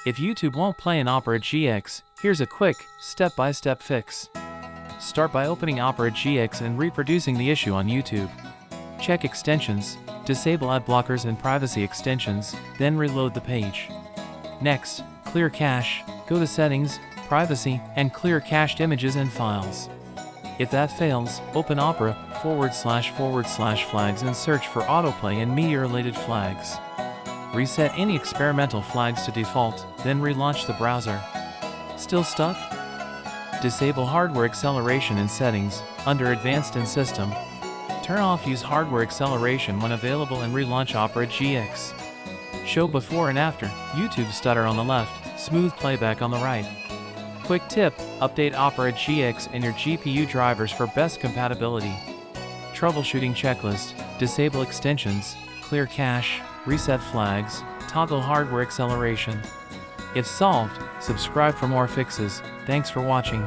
If YouTube won't play an Opera GX, here's a quick, step-by-step fix. Start by opening Opera GX and reproducing the issue on YouTube. Check extensions, disable ad blockers and privacy extensions, then reload the page. Next, clear cache, go to Settings, Privacy, and clear cached images and files. If that fails, open Opera//flags and search for autoplay and media-related flags. Reset any experimental flags to default, then relaunch the browser. Still stuck? Disable hardware acceleration in Settings, under Advanced in System. Turn off Use hardware acceleration when available and relaunch Opera GX. Show before and after, YouTube stutter on the left, smooth playback on the right. Quick tip, update Opera GX and your GPU drivers for best compatibility. Troubleshooting checklist, disable extensions, clear cache, reset flags, toggle hardware acceleration. If solved, subscribe for more fixes. Thanks for watching.